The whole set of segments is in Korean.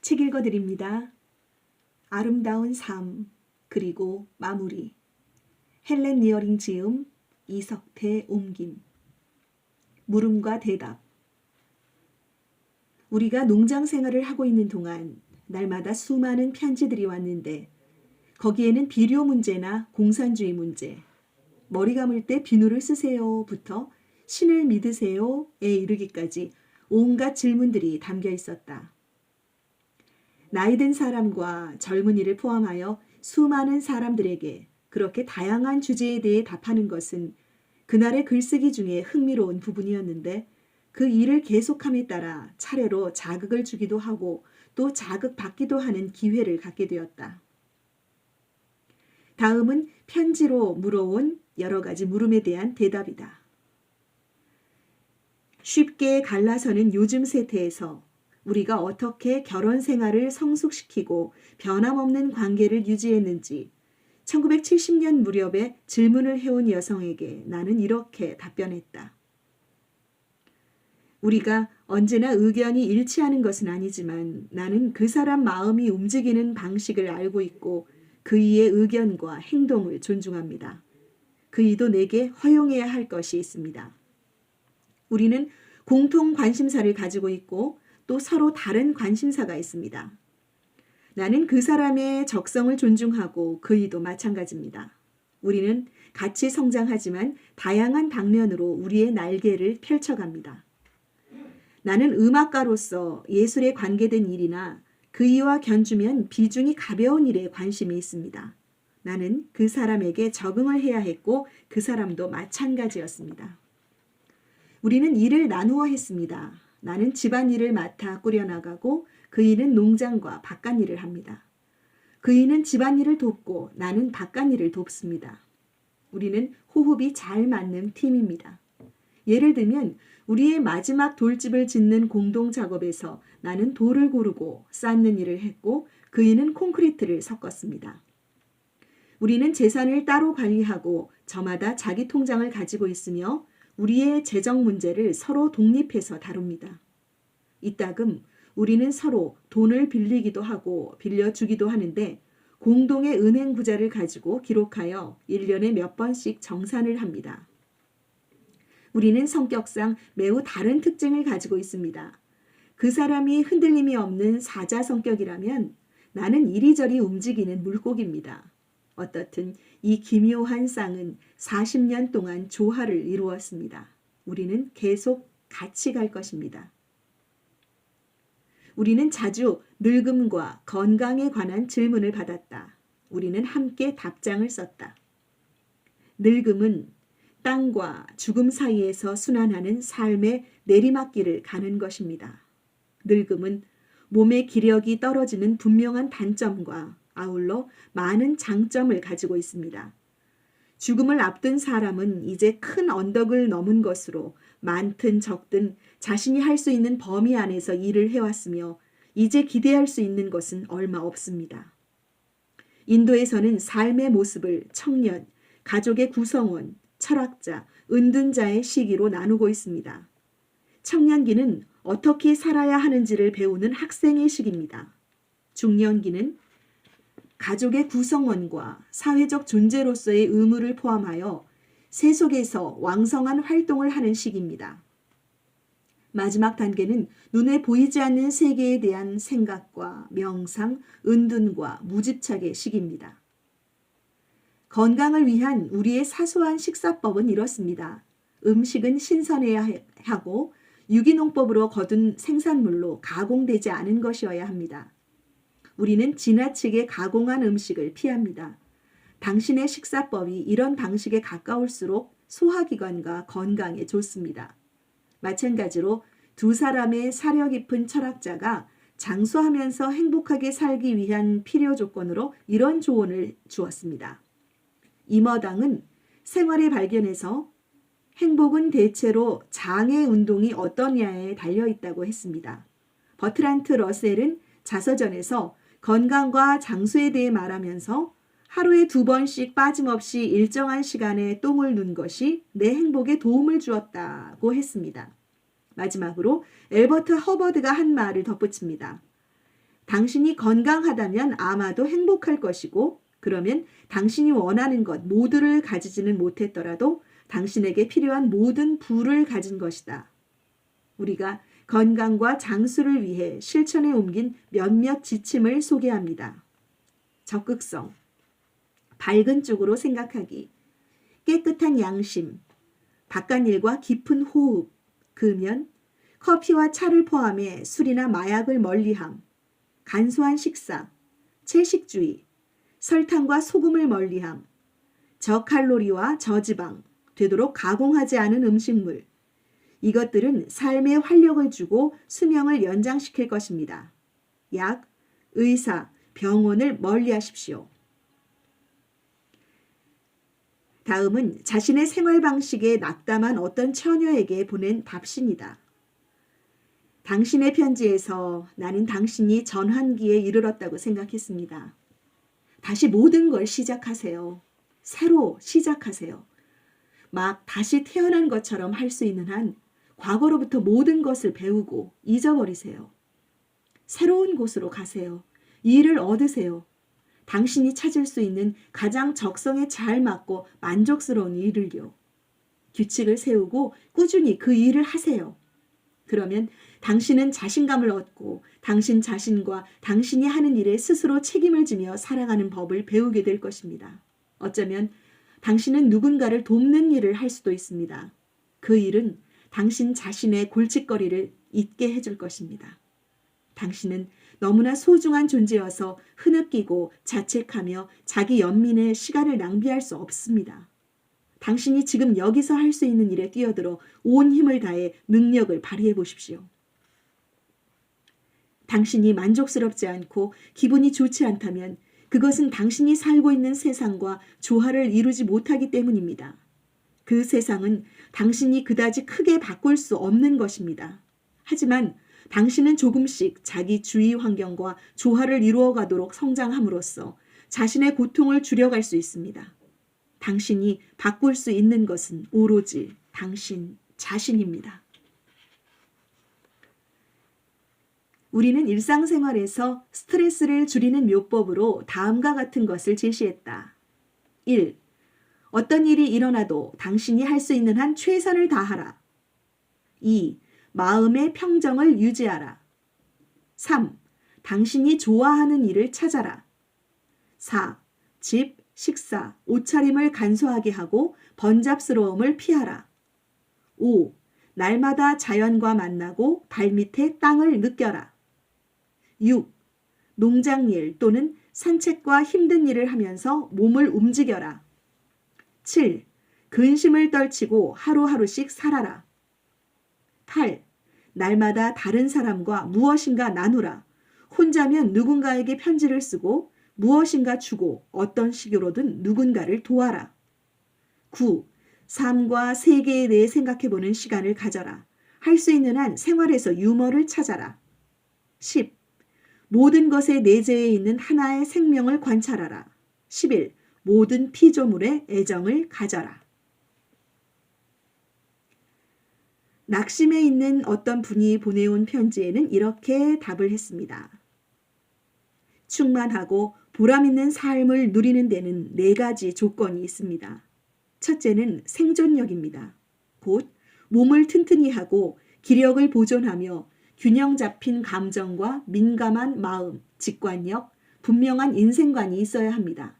책 읽어드립니다. 아름다운 삶, 그리고 마무리. 헬렌 리어링 지음, 이석태 옮김. 물음과 대답. 우리가 농장 생활을 하고 있는 동안 날마다 수많은 편지들이 왔는데 거기에는 비료 문제나 공산주의 문제, 머리 감을 때 비누를 쓰세요부터 신을 믿으세요에 이르기까지 온갖 질문들이 담겨 있었다. 나이 든 사람과 젊은이를 포함하여 수많은 사람들에게 그렇게 다양한 주제에 대해 답하는 것은 그날의 글쓰기 중에 흥미로운 부분이었는데 그 일을 계속함에 따라 차례로 자극을 주기도 하고 또 자극받기도 하는 기회를 갖게 되었다. 다음은 편지로 물어온 여러 가지 물음에 대한 대답이다. 쉽게 갈라서는 요즘 세태에서 우리가 어떻게 결혼 생활을 성숙시키고 변함없는 관계를 유지했는지 1970년 무렵에 질문을 해온 여성에게 나는 이렇게 답변했다. 우리가 언제나 의견이 일치하는 것은 아니지만 나는 그 사람 마음이 움직이는 방식을 알고 있고 그이의 의견과 행동을 존중합니다. 그이도 내게 허용해야 할 것이 있습니다. 우리는 공통 관심사를 가지고 있고 또 서로 다른 관심사가 있습니다. 나는 그 사람의 적성을 존중하고 그이도 마찬가지입니다. 우리는 같이 성장하지만 다양한 방면으로 우리의 날개를 펼쳐갑니다. 나는 음악가로서 예술에 관계된 일이나 그이와 견주면 비중이 가벼운 일에 관심이 있습니다. 나는 그 사람에게 적응을 해야 했고 그 사람도 마찬가지였습니다. 우리는 일을 나누어 했습니다. 나는 집안일을 맡아 꾸려나가고 그이는 농장과 바깥일을 합니다. 그이는 집안일을 돕고 나는 바깥일을 돕습니다. 우리는 호흡이 잘 맞는 팀입니다. 예를 들면 우리의 마지막 돌집을 짓는 공동 작업에서 나는 돌을 고르고 쌓는 일을 했고 그이는 콘크리트를 섞었습니다. 우리는 재산을 따로 관리하고 저마다 자기 통장을 가지고 있으며 우리의 재정 문제를 서로 독립해서 다룹니다. 이따금 우리는 서로 돈을 빌리기도 하고 빌려주기도 하는데 공동의 은행 구자를 가지고 기록하여 1년에 몇 번씩 정산을 합니다. 우리는 성격상 매우 다른 특징을 가지고 있습니다. 그 사람이 흔들림이 없는 사자 성격이라면 나는 이리저리 움직이는 물고기입니다. 어떻든 이 기묘한 쌍은 40년 동안 조화를 이루었습니다. 우리는 계속 같이 갈 것입니다. 우리는 자주 늙음과 건강에 관한 질문을 받았다. 우리는 함께 답장을 썼다. 늙음은 땅과 죽음 사이에서 순환하는 삶의 내리막길을 가는 것입니다. 늙음은 몸의 기력이 떨어지는 분명한 단점과 아울러 많은 장점을 가지고 있습니다. 죽음을 앞둔 사람은 이제 큰 언덕을 넘은 것으로 많든 적든 자신이 할 수 있는 범위 안에서 일을 해왔으며 이제 기대할 수 있는 것은 얼마 없습니다. 인도에서는 삶의 모습을 청년, 가족의 구성원, 철학자, 은둔자의 시기로 나누고 있습니다. 청년기는 어떻게 살아야 하는지를 배우는 학생의 시기입니다. 중년기는 가족의 구성원과 사회적 존재로서의 의무를 포함하여 세속에서 왕성한 활동을 하는 시기입니다. 마지막 단계는 눈에 보이지 않는 세계에 대한 생각과 명상, 은둔과 무집착의 시기입니다. 건강을 위한 우리의 사소한 식사법은 이렇습니다. 음식은 신선해야 하고 유기농법으로 거둔 생산물로 가공되지 않은 것이어야 합니다. 우리는 지나치게 가공한 음식을 피합니다. 당신의 식사법이 이런 방식에 가까울수록 소화기관과 건강에 좋습니다. 마찬가지로 두 사람의 사려 깊은 철학자가 장수하면서 행복하게 살기 위한 필요 조건으로 이런 조언을 주었습니다. 이머당은 생활의 발견에서 행복은 대체로 장의 운동이 어떠냐에 달려있다고 했습니다. 버트란트 러셀은 자서전에서 건강과 장수에 대해 말하면서 하루에 2번씩 빠짐없이 일정한 시간에 똥을 눈 것이 내 행복에 도움을 주었다고 했습니다. 마지막으로 엘버트 허버드가 한 말을 덧붙입니다. 당신이 건강하다면 아마도 행복할 것이고, 그러면 당신이 원하는 것 모두를 가지지는 못했더라도 당신에게 필요한 모든 부를 가진 것이다. 우리가 건강과 장수를 위해 실천에 옮긴 몇몇 지침을 소개합니다. 적극성, 밝은 쪽으로 생각하기, 깨끗한 양심, 바깥일과 깊은 호흡, 금연, 커피와 차를 포함해 술이나 마약을 멀리함, 간소한 식사, 채식주의, 설탕과 소금을 멀리함, 저칼로리와 저지방, 되도록 가공하지 않은 음식물, 이것들은 삶에 활력을 주고 수명을 연장시킬 것입니다. 약, 의사, 병원을 멀리하십시오. 다음은 자신의 생활 방식에 낙담한 어떤 처녀에게 보낸 답신이다. 당신의 편지에서 나는 당신이 전환기에 이르렀다고 생각했습니다. 다시 모든 걸 시작하세요. 새로 시작하세요. 막 다시 태어난 것처럼 할 수 있는 한 과거로부터 모든 것을 배우고 잊어버리세요. 새로운 곳으로 가세요. 일을 얻으세요. 당신이 찾을 수 있는 가장 적성에 잘 맞고 만족스러운 일을요. 규칙을 세우고 꾸준히 그 일을 하세요. 그러면 당신은 자신감을 얻고 당신 자신과 당신이 하는 일에 스스로 책임을 지며 살아가는 법을 배우게 될 것입니다. 어쩌면 당신은 누군가를 돕는 일을 할 수도 있습니다. 그 일은 당신 자신의 골칫거리를 잊게 해줄 것입니다. 당신은 너무나 소중한 존재여서 흐느끼고 자책하며 자기 연민의 시간을 낭비할 수 없습니다. 당신이 지금 여기서 할 수 있는 일에 뛰어들어 온 힘을 다해 능력을 발휘해 보십시오. 당신이 만족스럽지 않고 기분이 좋지 않다면 그것은 당신이 살고 있는 세상과 조화를 이루지 못하기 때문입니다. 그 세상은 당신이 그다지 크게 바꿀 수 없는 것입니다. 하지만 당신은 조금씩 자기 주위 환경과 조화를 이루어가도록 성장함으로써 자신의 고통을 줄여갈 수 있습니다. 당신이 바꿀 수 있는 것은 오로지 당신 자신입니다. 우리는 일상생활에서 스트레스를 줄이는 묘법으로 다음과 같은 것을 제시했다. 1. 어떤 일이 일어나도 당신이 할 수 있는 한 최선을 다하라. 2. 마음의 평정을 유지하라. 3. 당신이 좋아하는 일을 찾아라. 4. 집, 식사, 옷차림을 간소하게 하고 번잡스러움을 피하라. 5. 날마다 자연과 만나고 발밑에 땅을 느껴라. 6. 농장일 또는 산책과 힘든 일을 하면서 몸을 움직여라. 7. 근심을 떨치고 하루하루씩 살아라. 8. 날마다 다른 사람과 무엇인가 나누라. 혼자면 누군가에게 편지를 쓰고 무엇인가 주고 어떤 식으로든 누군가를 도와라. 9. 삶과 세계에 대해 생각해보는 시간을 가져라. 할 수 있는 한 생활에서 유머를 찾아라. 10. 모든 것의 내재해 있는 하나의 생명을 관찰하라. 11. 모든 피조물에 애정을 가져라. 낙심해 있는 어떤 분이 보내온 편지에는 이렇게 답을 했습니다. 충만하고 보람 있는 삶을 누리는 데는 4가지 조건이 있습니다. 첫째는 생존력입니다. 곧 몸을 튼튼히 하고 기력을 보존하며 균형 잡힌 감정과 민감한 마음, 직관력, 분명한 인생관이 있어야 합니다.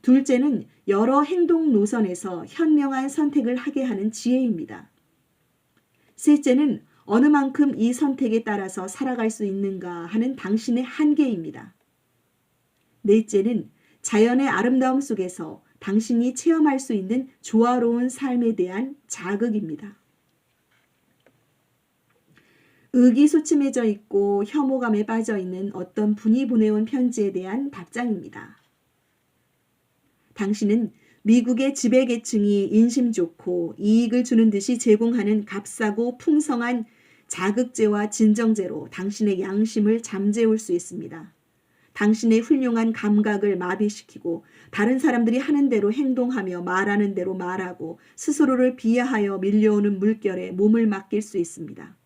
둘째는 여러 행동 노선에서 현명한 선택을 하게 하는 지혜입니다. 셋째는 어느 만큼 이 선택에 따라서 살아갈 수 있는가 하는 당신의 한계입니다. 넷째는 자연의 아름다움 속에서 당신이 체험할 수 있는 조화로운 삶에 대한 자극입니다. 의기소침해져 있고 혐오감에 빠져 있는 어떤 분이 보내온 편지에 대한 답장입니다. 당신은 미국의 지배계층이 인심 좋고 이익을 주는 듯이 제공하는 값싸고 풍성한 자극제와 진정제로 당신의 양심을 잠재울 수 있습니다. 당신의 훌륭한 감각을 마비시키고 다른 사람들이 하는 대로 행동하며 말하는 대로 말하고 스스로를 비하하여 밀려오는 물결에 몸을 맡길 수 있습니다.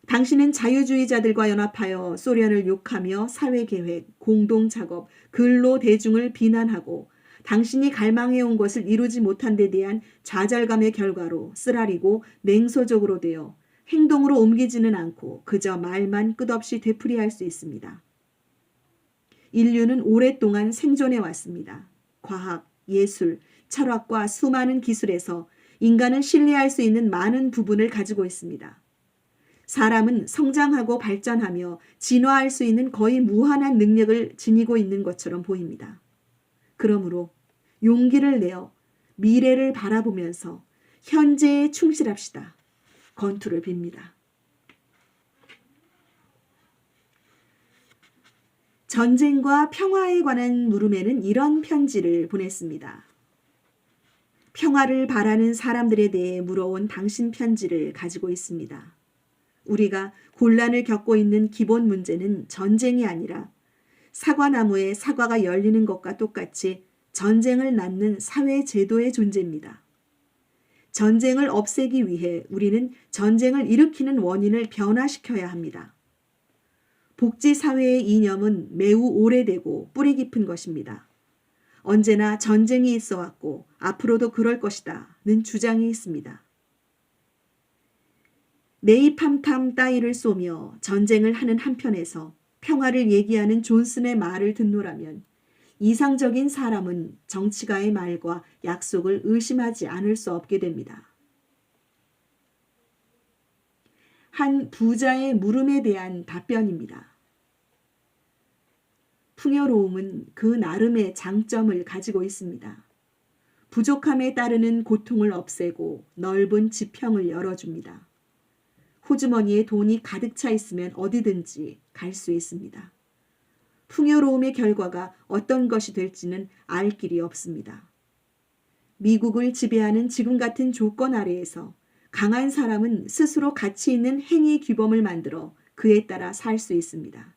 당신은 자유주의자들과 연합하여 소련을 욕하며 사회계획, 공동작업, 근로대중을 비난하고 당신이 갈망해온 것을 이루지 못한 데 대한 좌절감의 결과로 쓰라리고 냉소적으로 되어 행동으로 옮기지는 않고 그저 말만 끝없이 되풀이할 수 있습니다. 인류는 오랫동안 생존해 왔습니다. 과학, 예술, 철학과 수많은 기술에서 인간은 신뢰할 수 있는 많은 부분을 가지고 있습니다. 사람은 성장하고 발전하며 진화할 수 있는 거의 무한한 능력을 지니고 있는 것처럼 보입니다. 그러므로 용기를 내어 미래를 바라보면서 현재에 충실합시다. 건투를 빕니다. 전쟁과 평화에 관한 물음에는 이런 편지를 보냈습니다. 평화를 바라는 사람들에 대해 물어온 당신 편지를 가지고 있습니다. 우리가 곤란을 겪고 있는 기본 문제는 전쟁이 아니라 사과나무에 사과가 열리는 것과 똑같이 전쟁을 낳는 사회 제도의 존재입니다. 전쟁을 없애기 위해 우리는 전쟁을 일으키는 원인을 변화시켜야 합니다. 복지사회의 이념은 매우 오래되고 뿌리 깊은 것입니다. 언제나 전쟁이 있어 왔고 앞으로도 그럴 것이다는 주장이 있습니다. 네이팜탐 따위를 쏘며 전쟁을 하는 한편에서 평화를 얘기하는 존슨의 말을 듣노라면 이상적인 사람은 정치가의 말과 약속을 의심하지 않을 수 없게 됩니다. 한 부자의 물음에 대한 답변입니다. 풍요로움은 그 나름의 장점을 가지고 있습니다. 부족함에 따르는 고통을 없애고 넓은 지평을 열어줍니다. 호주머니에 돈이 가득 차 있으면 어디든지 갈 수 있습니다. 풍요로움의 결과가 어떤 것이 될지는 알 길이 없습니다. 미국을 지배하는 지금 같은 조건 아래에서 강한 사람은 스스로 가치 있는 행위 규범을 만들어 그에 따라 살 수 있습니다.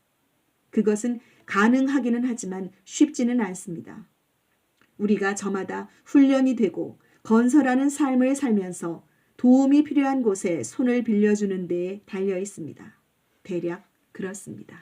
그것은 가능하기는 하지만 쉽지는 않습니다. 우리가 저마다 훈련이 되고 건설하는 삶을 살면서 도움이 필요한 곳에 손을 빌려주는 데에 달려 있습니다. 대략 그렇습니다.